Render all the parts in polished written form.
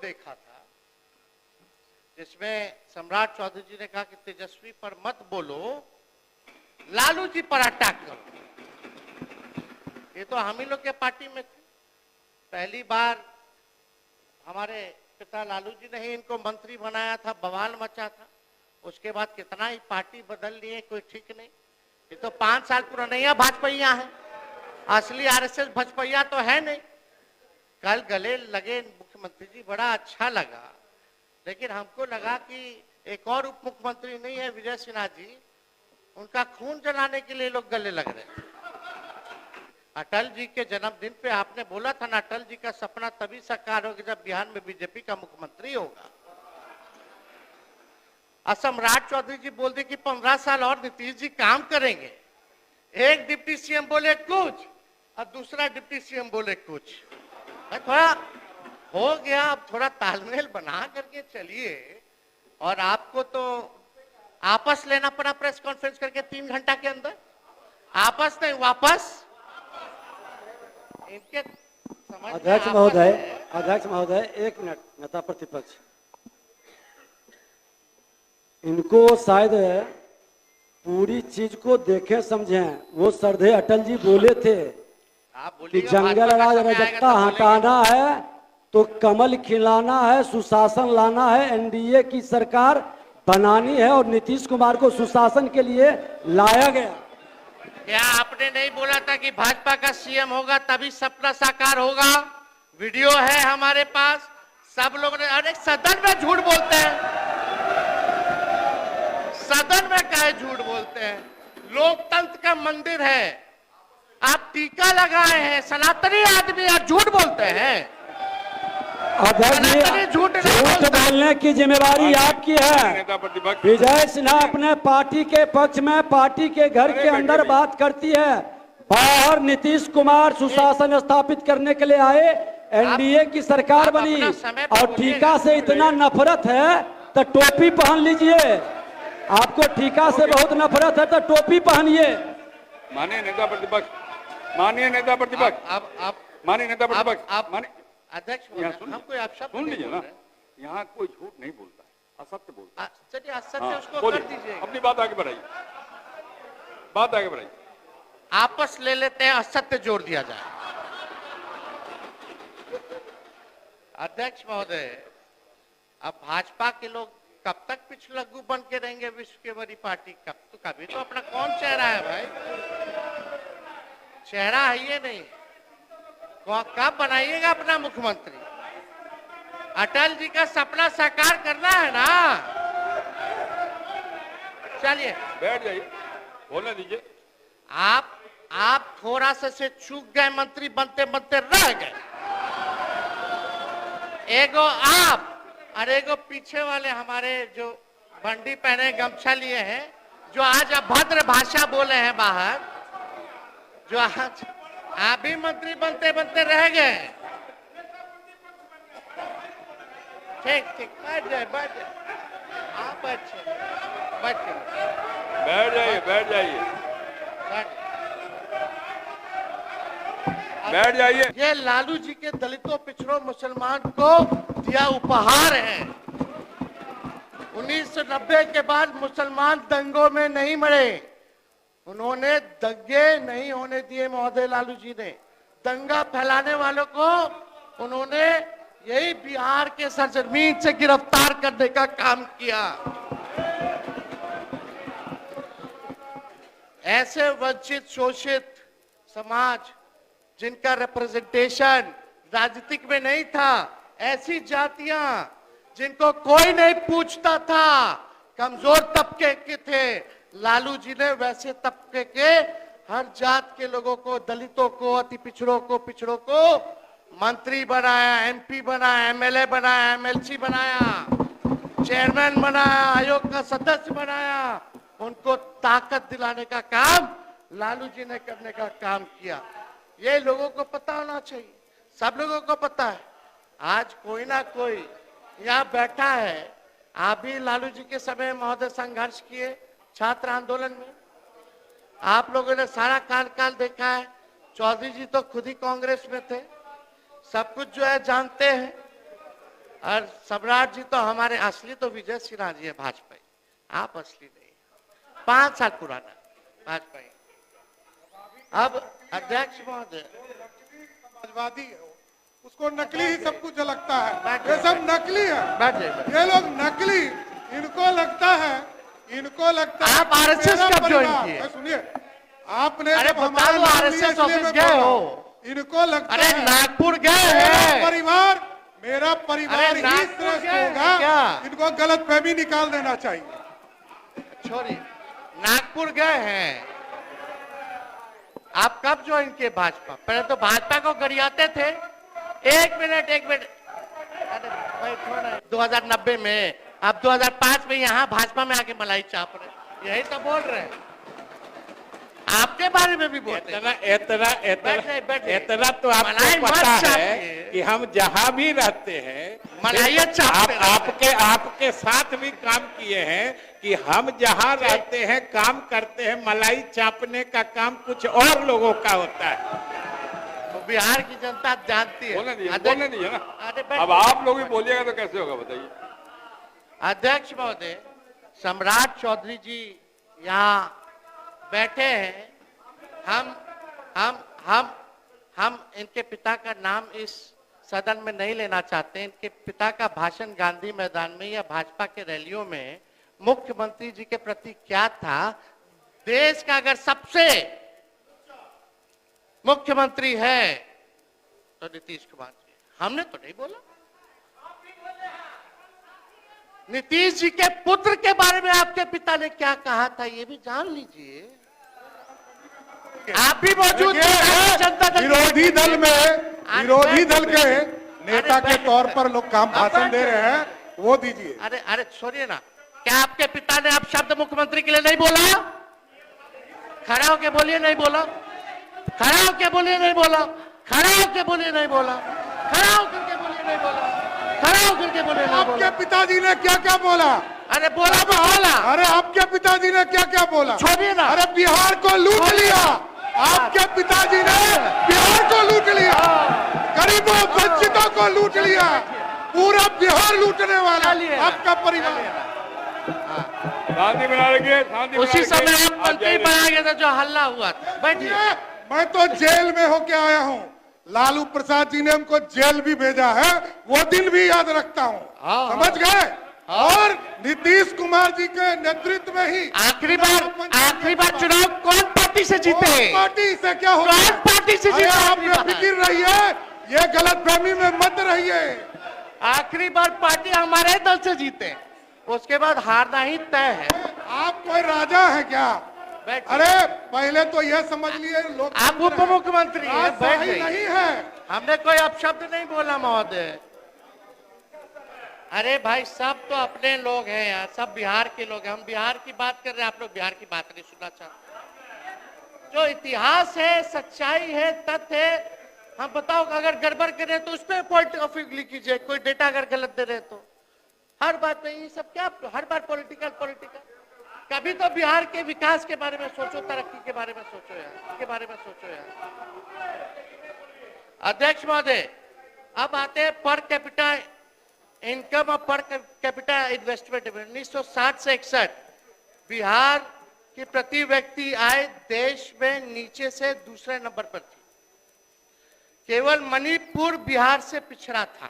देखा था जिसमें सम्राट चौधरी जी ने कहा कि तेजस्वी पर मत बोलो, लालू जी पर अटैक करो। ये तो हम ही लोग के पार्टी में थे। पहली बार हमारे पिता लालू जी ने ही इनको मंत्री बनाया था, बवाल मचा था। उसके बाद कितना ही पार्टी बदल लिए, कोई ठीक नहीं। ये तो 5 साल पुराना भाजपैया है, असली आरएसएस भाजपैया तो है नहीं। कल गले लगे मुख्यमंत्री जी, बड़ा अच्छा लगा, लेकिन हमको लगा कि एक और उप मुख्यमंत्री नहीं है विजय सिन्हा जी, उनका खून जलाने के लिए लोग गले लग रहे हैं। अटल जी के जन्मदिन पे आपने बोला था ना, अटल जी का सपना तभी साकार होगा जब बिहार में बीजेपी का मुख्यमंत्री होगा। सम्राट चौधरी जी बोल दे कि 15 साल और नीतीश जी काम करेंगे। एक डिप्टी सीएम बोले कुछ और दूसरा डिप्टी सीएम बोले कुछ। थोड़ा हो गया, अब थोड़ा तालमेल बना करके चलिए। और आपको तो आपस लेना पड़ा प्रेस कॉन्फ्रेंस करके 3 घंटा के अंदर, आपस नहीं वापस। इनके अध्यक्ष महोदय 1 मिनट। नेता प्रतिपक्ष, इनको शायद पूरी चीज को देखें समझें। वो श्रद्धेय अटल जी बोले थे कि जंगल राज अराजकता हटाना है तो कमल खिलाना है, सुशासन लाना है, एनडीए की सरकार बनानी है, और नीतीश कुमार को सुशासन के लिए लाया गया। क्या आपने नहीं बोला था कि भाजपा का सीएम होगा तभी सपना साकार होगा? वीडियो है हमारे पास, सब लोगों ने। अरे सदन में झूठ बोलते हैं, सदन में काहे झूठ बोलते हैं? लोकतंत्र का मंदिर है, आप टीका लगाए हैं, सनातनी आदमी आप झूठ बोलते हैं। झूठ बोलने की जिम्मेवारी आपकी है। विजय सिन्हा अपने पार्टी के पक्ष में पार्टी के घर के अंदर बात करती है, बाहर नीतीश कुमार सुशासन स्थापित करने के लिए आए, एनडीए की सरकार बनी, और टीका से इतना नफरत है तो टोपी पहन लीजिए। आपको टीका से बहुत नफरत है तो टोपी पहनिए। माननीय नेता प्रतिपक्ष, माननीय नेता प्रतिपक्ष, माननीय नेता प्रतिपक्ष, अध्यक्ष हम कोई आप शब्द सुन लीजिए ना, यहाँ कोई झूठ नहीं बोलता है, असत्य बोलता है। चलिए असत्य उसको कर दीजिए, अपनी बात आगे बढ़ाइए, बात आगे बढ़ाइए। आपस ले लेते हैं, असत्य जोड़ दिया जाए। अध्यक्ष महोदय, अब भाजपा के लोग कब तक पिछलग्गू बन के रहेंगे विश्व के बड़ी पार्टी? कभी तो अपना कौन चेहरा है भाई? चेहरा है ये नहीं, कब बनाइएगा अपना मुख्यमंत्री? अटल जी का सपना साकार करना है ना। चलिए बैठ जाइए, बोलने दीजिए। आप थोड़ा से चूक गए, मंत्री बनते बनते रह गए। एगो आप और एगो पीछे वाले हमारे जो बंडी पहने गमछा लिए हैं, जो आज अभद्र भाषा बोले हैं बाहर, जो आज आप भी मंत्री बनते बनते रह गए। ठीक ठीक, बैठ जाए आप, अच्छे बैठ जाइए, बैठ जाइए, बैठ जाइए। ये लालू जी के दलितों, पिछड़ों, मुसलमान को दिया उपहार है। 1990 के बाद मुसलमान दंगों में नहीं मरे, उन्होंने दंगे नहीं होने दिए महोदय। लालू जी ने दंगा फैलाने वालों को उन्होंने यही बिहार के सरजमीन से गिरफ्तार करने का काम किया। ऐसे वंचित शोषित समाज जिनका रिप्रेजेंटेशन राजनीतिक में नहीं था, ऐसी जातियां जिनको कोई नहीं पूछता था, कमजोर तबके के थे, लालू जी ने वैसे तबके के हर जात के लोगों को, दलितों को, अति पिछड़ों को मंत्री बनाया, एमपी बनाया, एमएलए बनाया, एमएलसी बनाया, चेयरमैन बनाया, आयोग का सदस्य बनाया। उनको ताकत दिलाने का काम लालू जी ने करने का काम किया। ये लोगों को पता होना चाहिए, सब लोगों को पता है। आज कोई ना कोई यहाँ बैठा है, आप भी लालू जी के समय महोदय संघर्ष किए छात्र आंदोलन में, आप लोगों ने सारा काल देखा है। चौधरी जी तो खुद ही कांग्रेस में थे, सब कुछ जो है जानते हैं। और सम्राट जी तो हमारे असली तो विजय सिन्हा जी है भाजपा, आप असली नहीं, 5 साल पुराना भाजपा। अब अध्यक्ष महोदय समाजवादी है, उसको नकली ही सब कुछ लगता है, बैठ ये जाइए, सब नकली है, बैठ जाइए। ये लोग नकली, इनको लगता है आप आरएसएस मेरा कब ज्वाइन परिवार- किए? सुनिए, आपने अरे जब हमारा बताओ, नाम आरएसएस लिया इसलिए ऑफिस मैं गए बोल रहा हो? हूं। इनको लगता अरे है नागपुर गए मेरा हैं, परिवार अरे ही नागपुर श्रेष्ठ गए हैं होगा, क्या? इनको गलत फहमी निकाल देना चाहिए। छोड़िए, नागपुर गए हैं। आप कब ज्वाइन किए भाजपा? पहले तो भाजपा को गरियाते थे। एक मिनट अरे भाई थोड़ा 2090 में, अब 2005 में यहाँ भाजपा में आके मलाई चाप रहे, यही तो बोल रहे हैं। आपके बारे में भी बोलते हैं। इतना तो मलाई आपको मत पता है चापिए। कि हम जहाँ भी रहते हैं मलाइयत चापते रहते हैं। आपके साथ भी काम किए हैं कि हम जहाँ रहते हैं काम करते हैं, मलाई चापने का काम कुछ और लोगों का होता है। तो बिहार की जनता जानती है। बोलने दीजिए ना। अरे अब आप लोग भी बोलिएगा तो कैसे होगा बताइए। अध्यक्ष महोदय, सम्राट चौधरी जी यहाँ बैठे हैं। हम इनके पिता का नाम इस सदन में नहीं लेना चाहते। इनके पिता का भाषण गांधी मैदान में या भाजपा के रैलियों में मुख्यमंत्री जी के प्रति क्या था? देश का अगर सबसे मुख्यमंत्री है तो नीतीश कुमार जी। हमने तो नहीं बोला। नीतीश जी के पुत्र के बारे में आपके पिता ने क्या कहा था, ये भी जान लीजिए। आप भी मौजूद थे जनता दल विरोधी दल के नेता के तौर पर लोग काम भाषण दे रहे हैं, वो दीजिए। अरे छोड़िए ना, क्या आपके पिता ने अब शब्द मुख्यमंत्री के लिए नहीं बोला? खड़ा होके बोलिए नहीं बोला, खड़ा होके बोलिए नहीं बोला, खड़ा होके बोलिए नहीं बोला, खड़ा होकर के बोलिए नहीं बोला, खड़ा होकर के बोलिए नहीं बोला। आपके पिताजी ने क्या क्या बोला? अरे बोला तो बोला। अरे आपके पिताजी ने क्या क्या बोला? छोड़िए ना। अरे बिहार को लूट लिया, आपके पिताजी ने बिहार को लूट लिया, गरीबों वंचितों को लूट लिया, पूरा बिहार लूटने वाला आपका परिवार। शांति बना रखिए, शांति उसी बना रखिए। समय आप मंत्री बनाया गया था जो हल्ला हुआ था। बैठिए। मैं तो जेल में होके आया हूँ, लालू प्रसाद जी ने हमको जेल भी भेजा है, वो दिन भी याद रखता हूँ, समझ गए? और नीतीश कुमार जी के नेतृत्व में ही आखिरी बार चुनाव कौन पार्टी से जीते? पार्टी से क्या होगा? कौन पार्टी से जीते? आप बेफिक्र रहिए, ये गलतफहमी में मत रहिए। आखिरी बार पार्टी हमारे दल से जीते, उसके बाद हारना ही तय है। आप कोई राजा है क्या? अरे पहले तो यह समझ लिए लोग आप उप मुख्यमंत्री हैं, बैठ सही जाइए। नहीं है। हमने कोई अपशब्द नहीं बोला महोदय। अरे भाई सब तो अपने लोग हैं यार, सब बिहार के लोग हैं। हम बिहार की बात कर रहे हैं, आप लोग बिहार की बात नहीं सुनना चाहते। जो इतिहास है, सच्चाई है, तथ्य है, हम बताओ अगर गड़बड़ करें तो उस पर पॉइंट ऑफ व्यू कीजिए। कोई डेटा अगर गलत दे रहे तो हर बात में ये सब क्या, हर बार पॉलिटिकल। कभी तो बिहार के विकास के बारे में सोचो, तरक्की के बारे में सोचो यार, के बारे में सोचो यार। अध्यक्ष महोदय, अब आते हैं पर कैपिटा इनकम और पर कैपिटा इन्वेस्टमेंट। 1960 से 61 बिहार की प्रति व्यक्ति आय देश में नीचे से दूसरे नंबर पर थी। केवल मणिपुर बिहार से पिछड़ा था।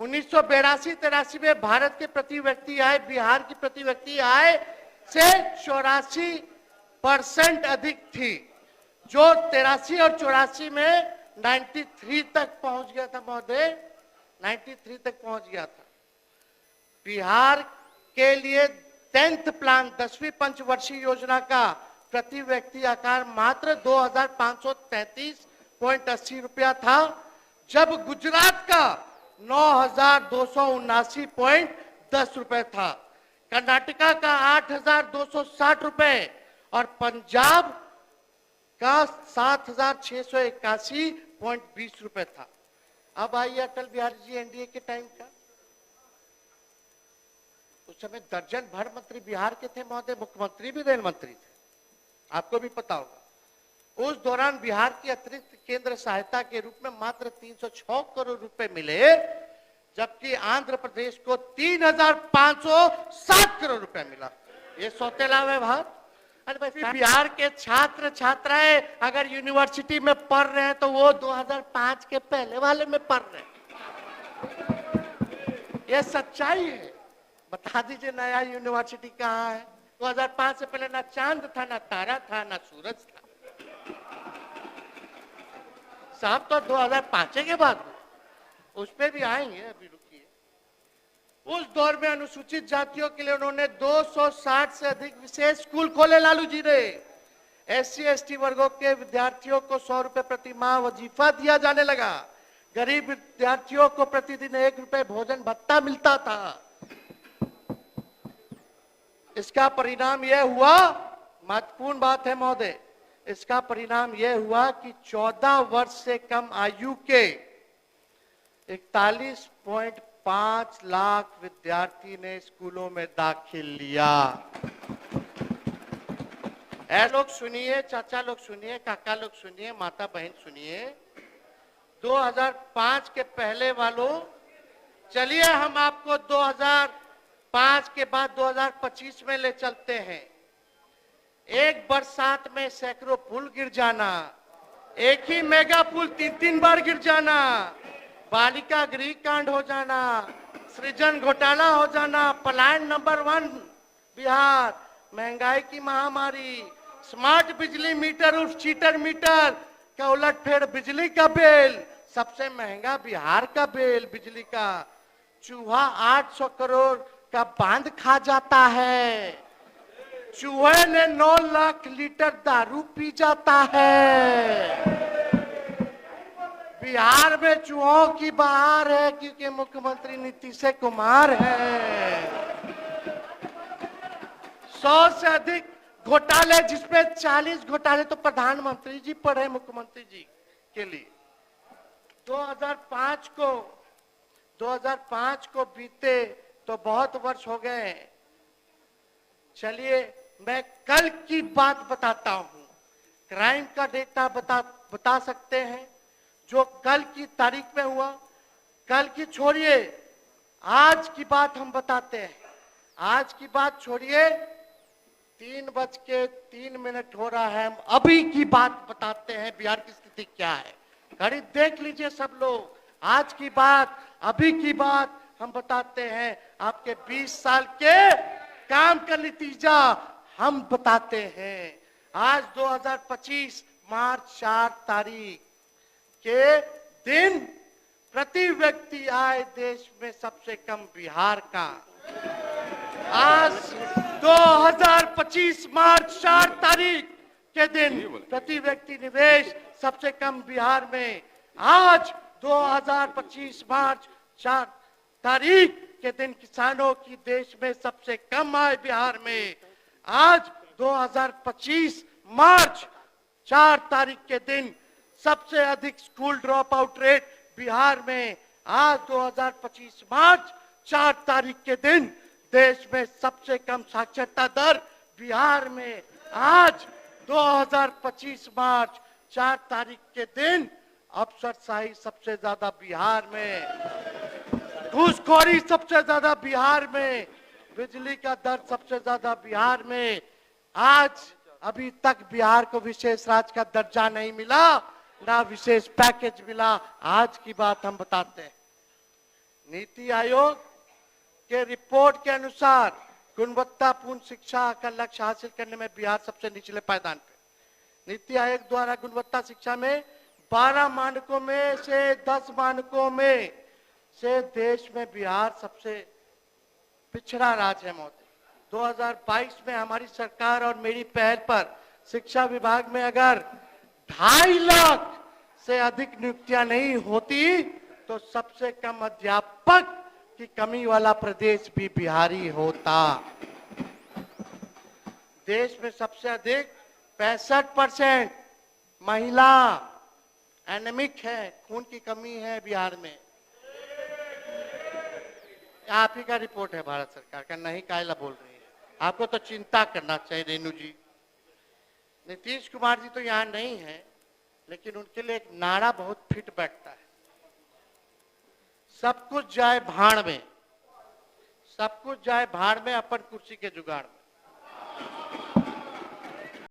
1982-83 में भारत के प्रति व्यक्ति आय बिहार की प्रति व्यक्ति आय से 84% अधिक थी, जो 83 और 84 में 93 तक पहुंच गया था महोदय, 93 तक पहुंच गया था। बिहार के लिए 10th प्लान 10वीं पंचवर्षीय योजना का प्रति व्यक्ति आकार मात्र 2533.80 रुपया था, जब गुजरात का 9279.10 रुपए था, कर्नाटका का 8260 रुपए और पंजाब का 7681.20 रुपए था। अब आइए अटल बिहारी जी एनडीए के टाइम का। उस समय दर्जन भर मंत्री बिहार के थे महोदय, मुख्यमंत्री भी रेल मंत्री थे, आपको भी पता होगा। उस दौरान बिहार की अतिरिक्त केंद्र सहायता के रूप में मात्र 306 करोड़ रुपए मिले, जबकि आंध्र प्रदेश को 3,507 करोड़ रुपए मिला। ये सौतेला व्यवहार। अरे भाई, बिहार के छात्र छात्राएं अगर यूनिवर्सिटी में पढ़ रहे हैं तो वो 2005 के पहले वाले में पढ़ रहे हैं। ये सच्चाई है। बता दीजिए नया यूनिवर्सिटी कहाँ है? 2005 से पहले ना चांद था, ना तारा था, ना सूरज था। साहब तो 2005 के बाद उस पे भी आएंगे, अभी रुकिए। उस दौर में अनुसूचित जातियों के लिए उन्होंने 260 से अधिक विशेष स्कूल खोले लालू जी ने। SC ST वर्गों के विद्यार्थियों को 100 रुपए प्रति माह वजीफा दिया जाने लगा। गरीब विद्यार्थियों को प्रतिदिन 1 रुपए भोजन भत्ता मिलता था। इसका परिणाम यह हुआ, महत्वपूर्ण बात है महोदय, इसका परिणाम यह हुआ कि 14 वर्ष से कम आयु के 41.5 लाख विद्यार्थी ने स्कूलों में दाखिल लिया। ऐसे लोग सुनिए, चाचा लोग सुनिए, काका लोग सुनिए, माता बहन सुनिए। 2005 के पहले वालों, चलिए हम आपको 2005 के बाद 2025 में ले चलते हैं। एक बरसात में सैकड़ों पुल गिर जाना, एक ही मेगा पुल 3-3 बार गिर जाना, बालिका गृह कांड हो जाना, सृजन घोटाला हो जाना, पलायन नंबर 1 बिहार, महंगाई की महामारी, स्मार्ट बिजली मीटर उर्फ चीटर मीटर का उलटफेर बिजली का बिल, सबसे महंगा बिहार का बिल बिजली का, चूहा 800 करोड़ का बांध खा जाता है, चूहे ने 9 लाख लीटर दारू पी जाता है। बिहार में चूहों की बहार है क्योंकि मुख्यमंत्री नीतीश कुमार है। 100 से अधिक घोटाले, जिसमें 40 घोटाले तो प्रधानमंत्री जी पढ़े मुख्यमंत्री जी के लिए। 2005 को बीते तो बहुत वर्ष हो गए। चलिए मैं कल की बात बताता हूं। क्राइम का डेटा बता सकते हैं जो कल की तारीख में हुआ। कल की छोड़िए, आज की बात हम बताते हैं। आज की बात छोड़िए, 3:03 हो रहा है, हम अभी की बात बताते हैं। बिहार की स्थिति क्या है, घड़ी देख लीजिए सब लोग। आज की बात, अभी की बात हम बताते हैं। आपके 20 साल के काम का नतीजा हम बताते हैं। आज 2025 मार्च 4 तारीख के दिन प्रति व्यक्ति आय देश में सबसे कम बिहार का। आज 2025 मार्च 4 तारीख के दिन प्रति व्यक्ति निवेश सबसे कम बिहार में। आज 2025 मार्च 4 तारीख के दिन किसानों की देश में सबसे कम आय बिहार में। आज 2025 मार्च 4 तारीख के दिन सबसे अधिक school drop out rate Bihar में। आज 2025 मार्च 4 तारीख के दिन देश में सबसे कम साक्षरता दर बिहार में। आज 2025 मार्च 4 तारीख के दिन अफसरशाही सबसे ज्यादा बिहार में, घूसखोरी सबसे ज्यादा बिहार में, बिजली का दर सबसे ज्यादा बिहार में। आज अभी तक बिहार को विशेष राज्य का दर्जा नहीं मिला, ना विशेष पैकेज मिला। आज की बात हम बताते हैं। नीति आयोग के रिपोर्ट के अनुसार गुणवत्तापूर्ण शिक्षा का लक्ष्य हासिल करने में बिहार सबसे निचले पायदान पे। नीति आयोग द्वारा गुणवत्ता शिक्षा में 12 मानकों में से 10 मानकों में से देश में बिहार सबसे पिछड़ा राज्य है महोदय। 2022 में हमारी सरकार और मेरी पहल पर शिक्षा विभाग में अगर 2.5 लाख से अधिक नियुक्तियां नहीं होती तो सबसे कम अध्यापक की कमी वाला प्रदेश भी बिहारी होता। देश में सबसे अधिक 65% महिला एनेमिक है, खून की कमी है बिहार में। आप ही का रिपोर्ट है भारत सरकार का, नहीं कायला बोल रही है। आपको तो चिंता करना चाहिए रेणु जी। नीतीश कुमार जी तो यहाँ नहीं है, लेकिन उनके लिए एक नारा बहुत फिट बैठता है। सब कुछ जाए भाड़ में, सब कुछ जाए भाड़ में, अपन कुर्सी के जुगाड़ में।